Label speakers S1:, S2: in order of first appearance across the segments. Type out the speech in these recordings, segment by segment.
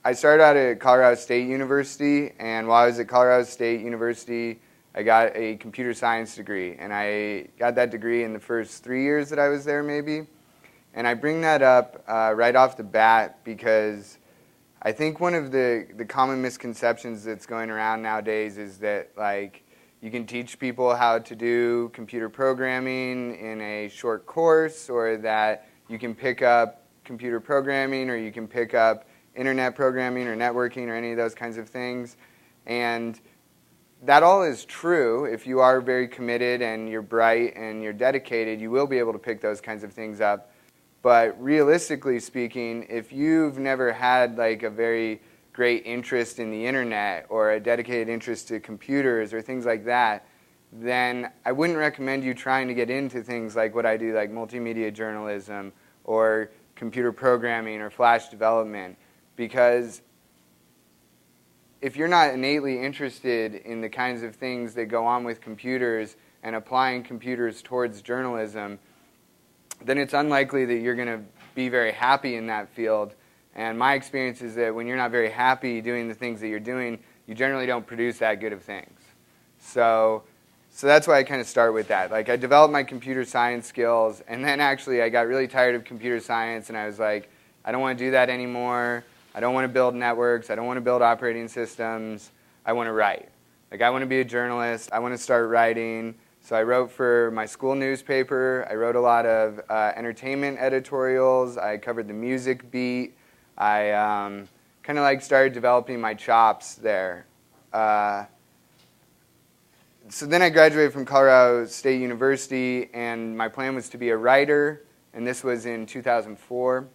S1: I started out at Colorado State University, and while I was at Colorado State University, I got a computer science degree, and I got that degree in the first 3 years that I was there, maybe. And I bring that up right off the bat because I think one of the common misconceptions that's going around nowadays is that, like, you can teach people how to do computer programming in a short course, or that you can pick up computer programming, or you can pick up internet programming or networking or any of those kinds of things. And that all is true. If you are very committed and you're bright and you're dedicated, you will be able to pick those kinds of things up. But realistically speaking, if you've never had like a very great interest in the internet or a dedicated interest to computers or things like that, then I wouldn't recommend you trying to get into things like what I do, like multimedia journalism or computer programming or Flash development, because if you're not innately interested in the kinds of things that go on with computers and applying computers towards journalism, then it's unlikely that you're going to be very happy in that field. And my experience is that when you're not very happy doing the things that you're doing, you generally don't produce that good of things. So that's why I kind of start with that. Like, I developed my computer science skills, and then actually I got really tired of computer science, and I was like, I don't want to do that anymore. I don't want to build networks. I don't want to build operating systems. I want to write. Like, I want to be a journalist. I want to start writing. So I wrote for my school newspaper. I wrote a lot of entertainment editorials. I covered the music beat. I kind of like started developing my chops there. So then I graduated from Colorado State University, and my plan was to be a writer, and this was in 2004.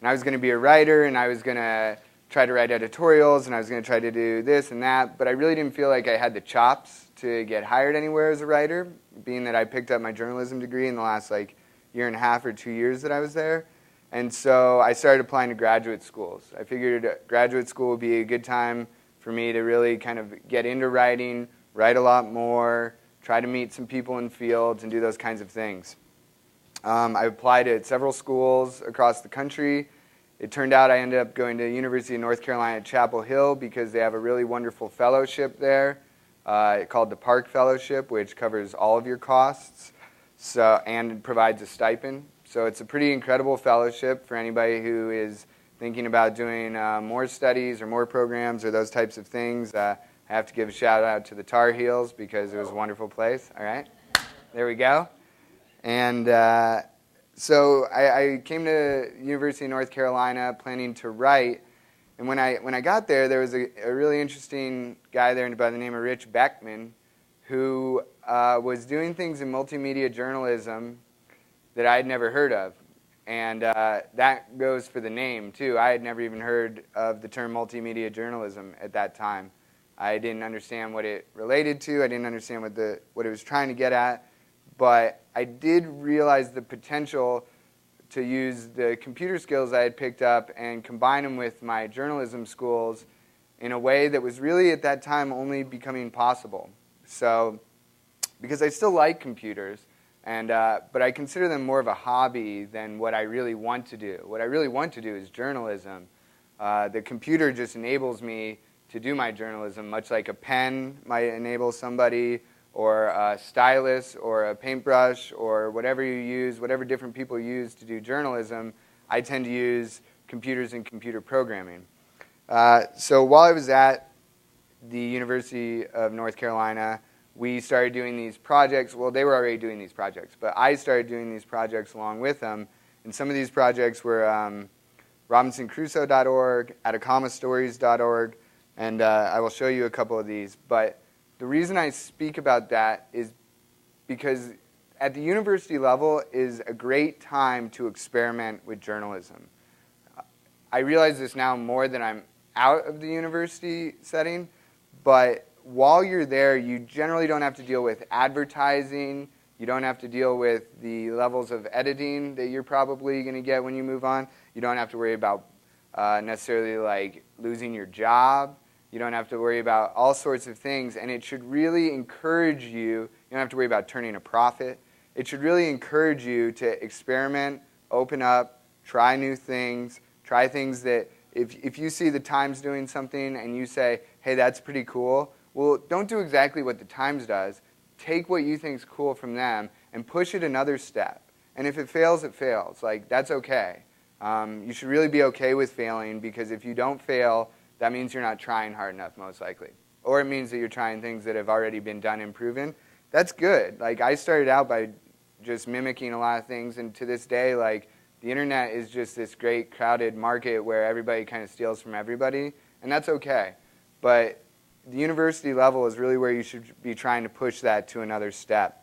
S1: And I was going to be a writer, and I was going to try to write editorials, and I was going to try to do this and that, but I really didn't feel like I had the chops to get hired anywhere as a writer, being that I picked up my journalism degree in the last like year and a half or 2 years that I was there. And so I started applying to graduate schools. I figured graduate school would be a good time for me to really kind of get into writing, write a lot more, try to meet some people in fields, and do those kinds of things. I applied at several schools across the country. It turned out I ended up going to the University of North Carolina at Chapel Hill because they have a really wonderful fellowship there called the Park Fellowship, which covers all of your costs and provides a stipend. So it's a pretty incredible fellowship for anybody who is thinking about doing more studies or more programs or those types of things. I have to give a shout out to the Tar Heels because it was a wonderful place. All right, there we go. And so I came to University of North Carolina planning to write, and when I got there, there was a really interesting guy there by the name of Rich Beckman, who was doing things in multimedia journalism that I had never heard of. And that goes for the name, too. I had never even heard of the term multimedia journalism at that time. I didn't understand what it related to. I didn't understand what it was trying to get at. But I did realize the potential to use the computer skills I had picked up and combine them with my journalism schools in a way that was really at that time only becoming possible. So, because I still like computers, but I consider them more of a hobby than what I really want to do. What I really want to do is journalism. The computer just enables me to do my journalism, much like a pen might enable somebody, or a stylus, or a paintbrush, or whatever you use, whatever different people use to do journalism. I tend to use computers and computer programming. So while I was at the University of North Carolina, we started doing these projects. Well, they were already doing these projects, but I started doing these projects along with them. And some of these projects were RobinsonCrusoe.org, AtacamaStories.org, and I will show you a couple of these. But the reason I speak about that is because at the university level is a great time to experiment with journalism. I realize this now more than I'm out of the university setting, but while you're there, you generally don't have to deal with advertising. You don't have to deal with the levels of editing that you're probably going to get when you move on. You don't have to worry about necessarily like losing your job. You don't have to worry about all sorts of things, and it should really encourage you. You don't have to worry about turning a profit. It should really encourage you to experiment, open up, try new things, try things that If you see the Times doing something and you say, hey, that's pretty cool, well, don't do exactly what the Times does. Take what you think is cool from them and push it another step. And if it fails, it fails. Like, that's okay. You should really be okay with failing, because if you don't fail, that means you're not trying hard enough, most likely. Or it means that you're trying things that have already been done and proven. That's good. Like, I started out by just mimicking a lot of things, and to this day, like, the internet is just this great crowded market where everybody kind of steals from everybody, and that's okay. But the university level is really where you should be trying to push that to another step.